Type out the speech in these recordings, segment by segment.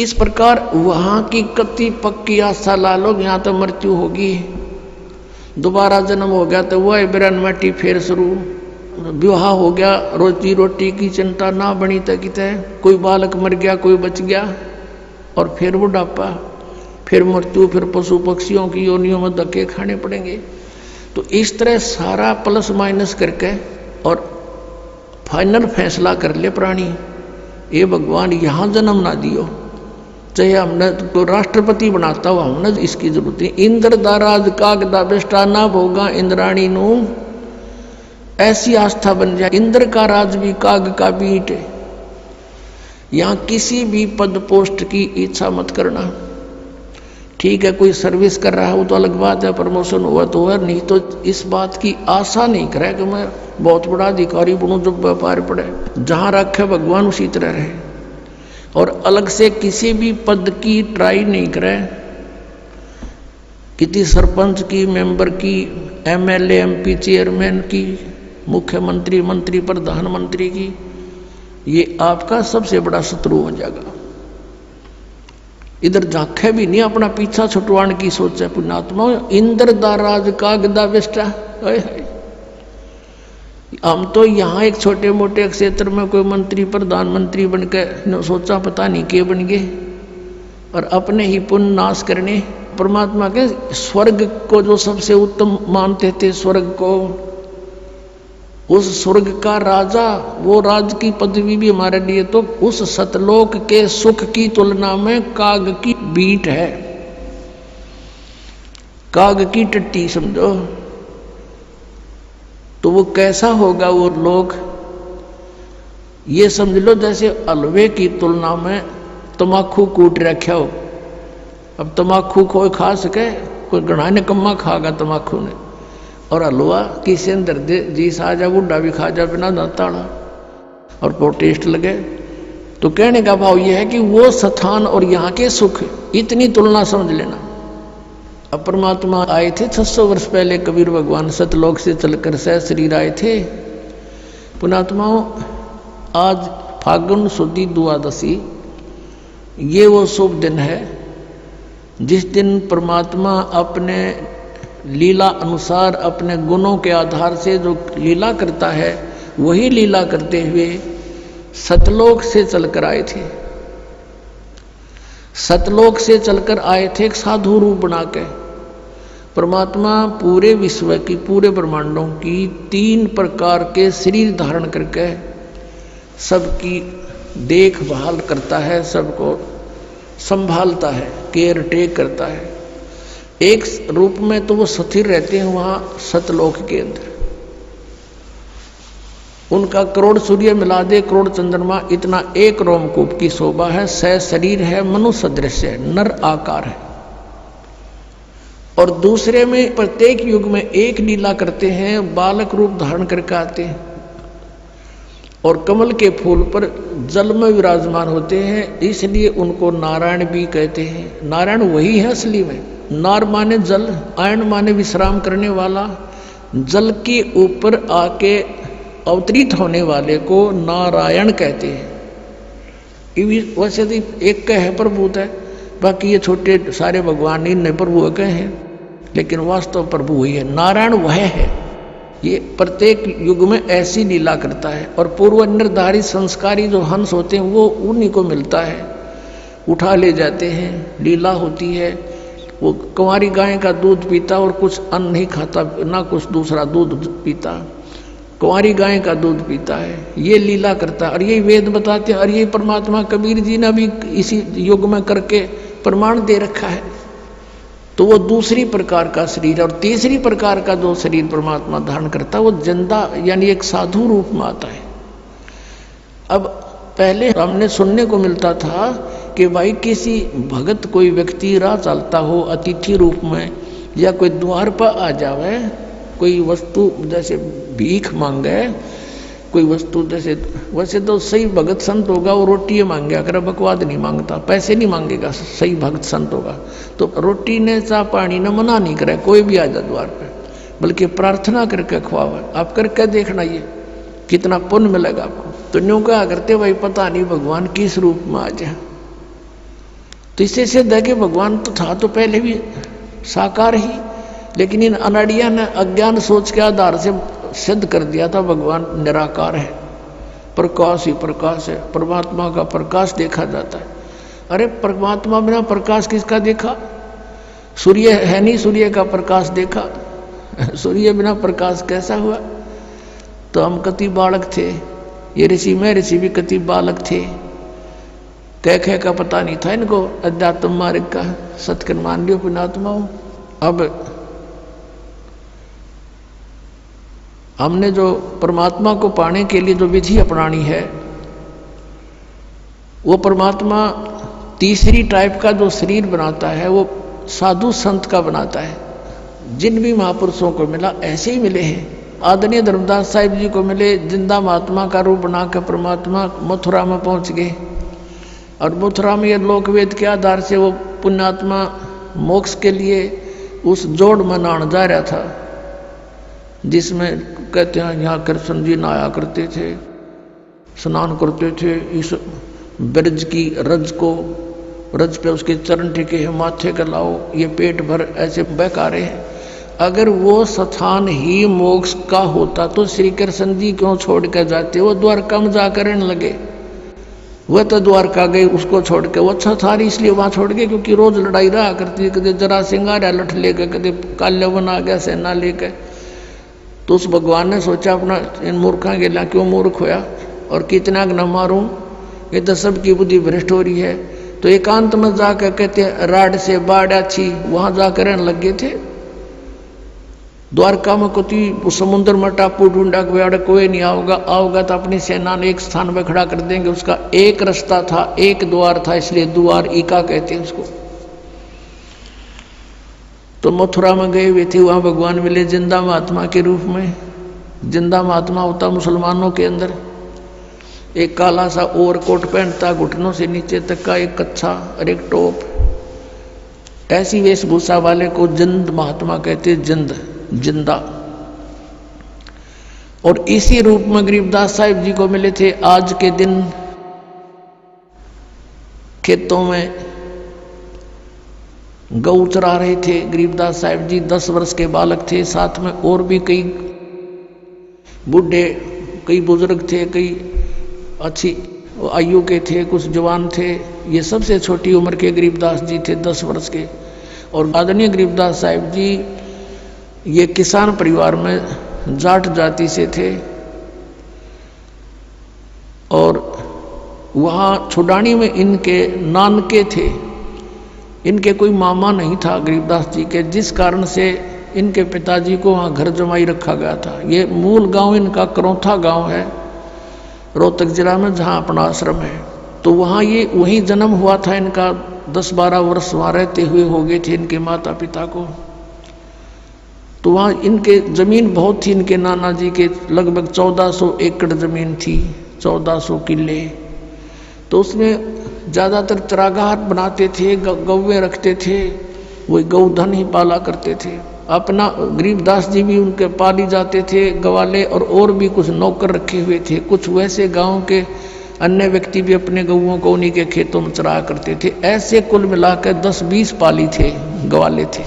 इस प्रकार वहां की कति पक्की आशा लालोग, यहाँ तो मृत्यु होगी, दोबारा जन्म हो गया तो वह बिरन मट्टी फिर शुरू, विवाह हो गया, रोजी रोटी की चिंता ना बनी तक, कोई बालक मर गया कोई बच गया, और फिर बुढ़ापा, फिर मृत्यु, फिर पशु पक्षियों की योनियों में धक्के खाने पड़ेंगे। तो इस तरह सारा प्लस माइनस करके और फाइनल फैसला कर ले प्राणी, ये भगवान यहाँ जन्म ना दियो, चाहे हमने तो राष्ट्रपति बनाता हो, हमने इसकी जरूरत है। इंद्र दा राज काग दा बेष्टा ना भोगा इंद्राणी नू, ऐसी आस्था बन जाए। इंद्र का राज भी काग का बीट है। यहाँ किसी भी पद पोस्ट की इच्छा मत करना। ठीक है कोई सर्विस कर रहा है वो तो अलग बात है, प्रमोशन हुआ तो हुआ, नहीं तो इस बात की आशा नहीं करे कि मैं बहुत बड़ा अधिकारी बनूं, जब व्यापार पड़े जहाँ रखे भगवान उसी तरह रहे, और अलग से किसी भी पद की ट्राई नहीं करे, किसी सरपंच की, मेंबर की, एमएलए एमपी चेयरमैन की, मुख्यमंत्री मंत्री प्रधानमंत्री की, ये आपका सबसे बड़ा शत्रु हो जाएगा। इधर झांके भी नहीं, अपना पीछा छुटवाने की सोचे पुण्यात्मा। इंद्र दा राज काग दा बेष्टा, हम तो यहाँ एक छोटे मोटे क्षेत्र में कोई मंत्री प्रधानमंत्री बन के सोचा पता नहीं के बन गए, और अपने ही पुण्य नाश करने। परमात्मा के स्वर्ग को जो सबसे उत्तम मानते थे, स्वर्ग को, उस स्वर्ग का राजा, वो राज की पदवी भी हमारे लिए तो उस सतलोक के सुख की तुलना में काग की बीट है, काग की टट्टी समझो। तो वो कैसा होगा वो लोग, ये समझ लो जैसे हलवे की तुलना में तमाकू कूट रखा हो। अब तमाकू कोई खा सके, कोई गणा निकम्मा खागा तमाकू ने, और हलवा किसी अंदर दे जी सा जा, बुढ़ा भी खा जा बिना दाताड़ा, और वो टेस्ट लगे। तो कहने का भाव यह है कि वो स्थान और यहाँ के सुख, इतनी तुलना समझ लेना। अब परमात्मा आए थे 600 वर्ष पहले, कबीर भगवान सतलोक से चलकर सह शरीर आए थे। पुणात्माओं, आज फागुन सुदी द्वादशी, ये वो शुभ दिन है जिस दिन परमात्मा अपने लीला अनुसार, अपने गुणों के आधार से जो लीला करता है, वही लीला करते हुए सतलोक से चलकर आए थे। सतलोक से चलकर आए थे एक साधु रूप बना के। परमात्मा पूरे विश्व की, पूरे ब्रह्मांडों की 3 प्रकार के शरीर धारण करके सबकी देखभाल करता है, सबको संभालता है, केयर टेक करता है। एक रूप में तो वो स्थिर रहते हैं वहां सतलोक के अंदर, उनका करोड़ सूर्य मिला दे, करोड़ चंद्रमा इतना एक रोमकूप की शोभा है, सह शरीर है, मनुष्य दृश्य है, नर आकार है। और दूसरे में प्रत्येक युग में एक लीला करते हैं, बालक रूप धारण करके आते हैं, और कमल के फूल पर जल में विराजमान होते हैं, इसलिए उनको नारायण भी कहते हैं। नारायण वही है असली में। नार माने जल, आयन माने विश्राम करने वाला, जल के ऊपर आके अवतरित होने वाले को नारायण कहते हैं। वैसे तो एक का है प्रभुता है, बाकी ये छोटे सारे भगवान इन प्रभु के हैं, लेकिन वास्तव प्रभु वही है, नारायण वह है। ये प्रत्येक युग में ऐसी लीला करता है, और पूर्व निर्धारित संस्कारी जो हंस होते हैं वो उन्हीं को मिलता है, उठा ले जाते हैं, लीला होती है। वो कुंवारी गाय का दूध पीता और कुछ अन्न नहीं खाता, ना कुछ दूसरा दूध पीता, कुंवारी गाय का दूध पीता है, ये लीला करता है। और ये वेद बताते हैं, और ये परमात्मा कबीर जी ने भी इसी युग में करके प्रमाण दे रखा है। तो वो दूसरी प्रकार का शरीर, और तीसरी प्रकार का जो शरीर परमात्मा धारण करता है वो जिंदा यानी एक साधु रूप में आता है। अब पहले हमने सुनने को मिलता था कि भाई किसी भगत कोई व्यक्ति राह चलता हो अतिथि रूप में, या कोई द्वार पर आ जावे, कोई वस्तु जैसे भीख मांगे, कोई वस्तु जैसे, वैसे तो सही भगत संत होगा वो रोटी मांगे, अगर बकवाद नहीं मांगता, पैसे नहीं मांगेगा, सही भगत संत होगा तो रोटी ने चाह पानी ने मना नहीं करे, कोई भी आ जाए द्वार पे, बल्कि प्रार्थना करके खुआवे। आप करके देखना ये कितना पुण्य मिलेगा आपको। तो न्यू क्या करते भाई, पता नहीं भगवान किस रूप में आ जाए, तो इससे सिद्ध है कि भगवान तो था तो पहले भी साकार ही, लेकिन इन अनाड़िया ने अज्ञान सोच के आधार से सिद्ध कर दिया था भगवान निराकार है, प्रकाश ही प्रकाश है, परमात्मा का प्रकाश देखा जाता है। अरे परमात्मा बिना प्रकाश किसका देखा? सूर्य है नहीं, सूर्य का प्रकाश देखा, सूर्य बिना प्रकाश कैसा हुआ? तो हम कति बालक थे, ये ऋषि में ऋषि भी कति बालक थे, कह का पता नहीं था इनको अध्यात्म मार्ग का, सत्कर्म मान लियो पुण्यात्माओं। अब हमने जो परमात्मा को पाने के लिए जो विधि अपनानी है, वो परमात्मा तीसरी टाइप का जो शरीर बनाता है वो साधु संत का बनाता है। जिन भी महापुरुषों को मिला ऐसे ही मिले हैं। आदरणीय धर्मदास साहिब जी को मिले, जिंदा महात्मा का रूप बनाकर परमात्मा मथुरा में पहुंच गए, और मथुरा में ये लोकवेद के आधार से वो पुण्यात्मा मोक्ष के लिए उस जोड़ में नहाने जा रहा था, जिसमें कहते हैं यहाँ कृष्ण जी नहाया करते थे, स्नान करते थे, इस ब्रज की रज को, रज पे उसके चरण टिके हैं, माथे का लाओ, ये पेट भर ऐसे बहका रहे हैं। अगर वो स्थान ही मोक्ष का होता तो श्री कृष्ण जी क्यों छोड़ कर जाते? वो द्वारका में जाकर रहने लगे, वह तो द्वारका गए उसको छोड़ के, वो अच्छा था इसलिए वहां छोड़ गए क्योंकि रोज लड़ाई रहा करती, कदे जरा सिंगारा लठ लेकर, कदे काल्यवन आ गया सेना लेकर। तो उस भगवान ने सोचा अपना इन मूर्खा के ला क्यों मूर्ख होया और कितना न मारूं, ये तो सबकी बुद्धि भ्रष्ट हो रही है। तो एकांत में जाकर कहते राड से बाढ़ अच्छी, वहां जाकर रहने लग गए थे। द्वारका में कोई समुद्र में टापू ढूंढा, कोई नहीं आओगा तो अपनी सेना ने एक स्थान पर खड़ा कर देंगे। उसका एक रास्ता था, एक द्वार था, इसलिए द्वार ईका कहते हैं उसको। तो मथुरा में गए हुए थे, वहां भगवान मिले जिंदा महात्मा के रूप में। जिंदा महात्मा होता मुसलमानों के अंदर, एक काला सा ओवर कोट पहनता, घुटनों से नीचे तक का एक कच्छा और एक टोप, ऐसी वेशभूषा वाले को जिंद महात्मा कहते, जिंदा। और इसी रूप में गरीबदास साहिब जी को मिले थे। आज के दिन खेतों में गऊ चरा रहे थे गरीबदास साहिब जी, 10 वर्ष के बालक थे, साथ में और भी कई बूढ़े, कई बुजुर्ग थे, कई अच्छी आयु के थे, कुछ जवान थे। ये सबसे छोटी उम्र के गरीबदास जी थे, 10 वर्ष के। और आदरणीय गरीबदास साहिब जी ये किसान परिवार में जाट जाति से थे, और वहाँ छुडानी में इनके नानके थे। इनके कोई मामा नहीं था गरीबदास जी के, जिस कारण से इनके पिताजी को वहाँ घर जमाई रखा गया था। ये मूल गांव इनका करौथा गांव है, रोहतक जिला में, जहाँ अपना आश्रम है। तो वहाँ ये वहीं जन्म हुआ था इनका। 10-12 वर्ष वहाँ रहते हुए हो गए थे इनके माता पिता को। तो वहाँ इनके जमीन बहुत थी, इनके नाना जी के लगभग 1400 एकड़ जमीन थी, 1400 किले। तो उसमें ज़्यादातर चरागाह बनाते थे, गौवें रखते थे, वही गौधन ही पाला करते थे। अपना गरीबदास जी भी उनके पाली जाते थे, गवाले और भी कुछ नौकर रखे हुए थे। कुछ वैसे गांव के अन्य व्यक्ति भी अपने गौओं को उन्हीं के खेतों में चराया करते थे। ऐसे कुल मिलाकर 10-20 पाली थे, गवाले थे।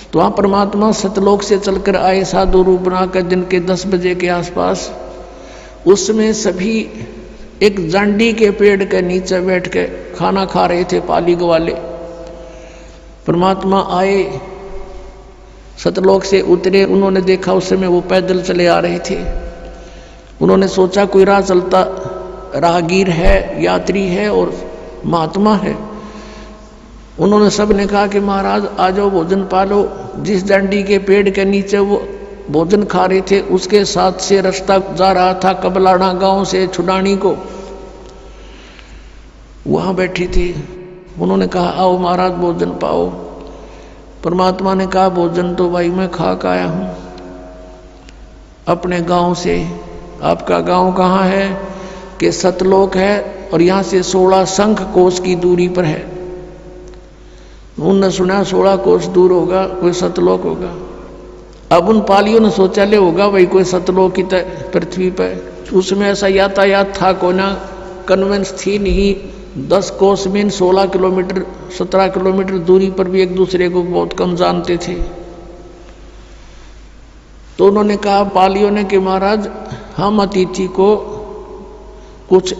तो वहाँ परमात्मा सतलोक से चलकर आए साधु रूप बनाकर दिन के 10 बजे के आसपास। उसमें सभी एक जांडी के पेड़ के नीचे बैठ के खाना खा रहे थे पाली गवाले। परमात्मा आए, सतलोक से उतरे, उन्होंने देखा उस समय वो पैदल चले आ रहे थे। उन्होंने सोचा कोई राह चलता राहगीर है, यात्री है और महात्मा है। उन्होंने सब ने कहा कि महाराज आ जाओ, भोजन पालो। जिस डंडी के पेड़ के नीचे वो भोजन खा रहे थे उसके साथ से रास्ता जा रहा था कबलाना गांव से छुडानी को, वहां बैठी थी। उन्होंने कहा आओ महाराज भोजन पाओ। परमात्मा ने कहा भोजन तो भाई मैं खा के आया हूं अपने गांव से। आपका गांव कहाँ है? कि सतलोक है, और यहां से 16 शंख कोस की दूरी पर है। उनने सुना 16 कोस दूर होगा कोई सतलोक होगा। अब उन पालियों ने सोचा ले होगा भाई कोई सतलोक की पृथ्वी पर। उसमें ऐसा यातायात था कोई ना, कन्वेंस थी नहीं, 10 कोस मीन 16 किलोमीटर 17 किलोमीटर दूरी पर भी एक दूसरे को बहुत कम जानते थे। तो उन्होंने कहा पालियों ने कि महाराज हम अतिथि को कुछ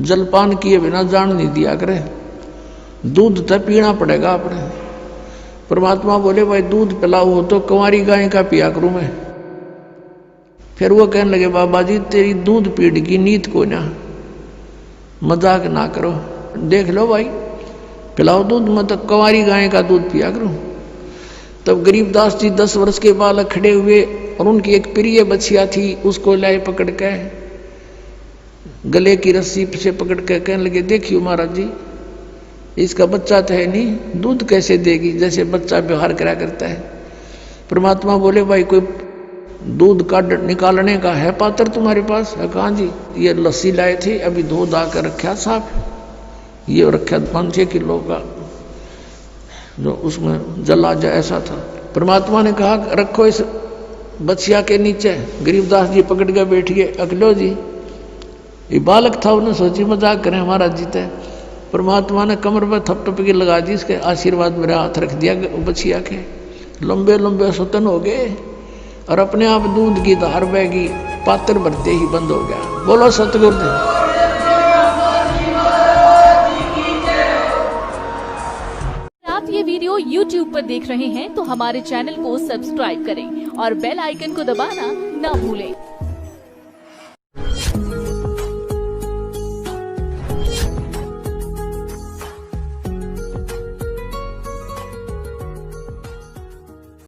जलपान किए बिना जान नहीं दिया करे, दूध तो पीना पड़ेगा अपने। परमात्मा बोले भाई दूध पिलाओ हो तो कुंवारी गाय का पिया करूं मैं। फिर वो कहने लगे बाबा जी तेरी दूध पीने की नीत को ना, मजाक ना करो, देख लो भाई पिलाओ दूध, मैं तो कुंवारी गाय का दूध पिया करूं। तब गरीबदास जी 10 वर्ष के बालक खड़े हुए और उनकी एक प्रिय बछिया थी, उसको लाए पकड़ के गले की रस्सी से पकड़ के कहने लगे देखियो महाराज जी इसका बच्चा तो है नहीं, दूध कैसे देगी, जैसे बच्चा व्यवहार करा करता है। परमात्मा बोले भाई कोई दूध का निकालने का है पात्र तुम्हारे पास? कहाँ जी, ये लस्सी लाए थे अभी धो धा कर रखा साफ, ये रखा 5-6 किलो का जो उसमें जल आ जाए ऐसा था। परमात्मा ने कहा रखो इस बछिया के नीचे। गरीबदास जी पकड़ के बैठ गए। अकलो जी ये बालक था, उन्हें सोची मजाक करें हमारा जीता है। परमात्मा ने कमर पर थपथपकी लगा दी, इसके आशीर्वाद मेरा हाथ रख दिया बछिया के, लंबे लंबे स्वतन हो गए और अपने आप दूध की धार बहगी, पात्र भरते ही बंद हो गया। बोलो सतगुरुदेव। आप ये वीडियो YouTube पर देख रहे हैं तो हमारे चैनल को सब्सक्राइब करें और बेल आइकन को दबाना ना भूलें।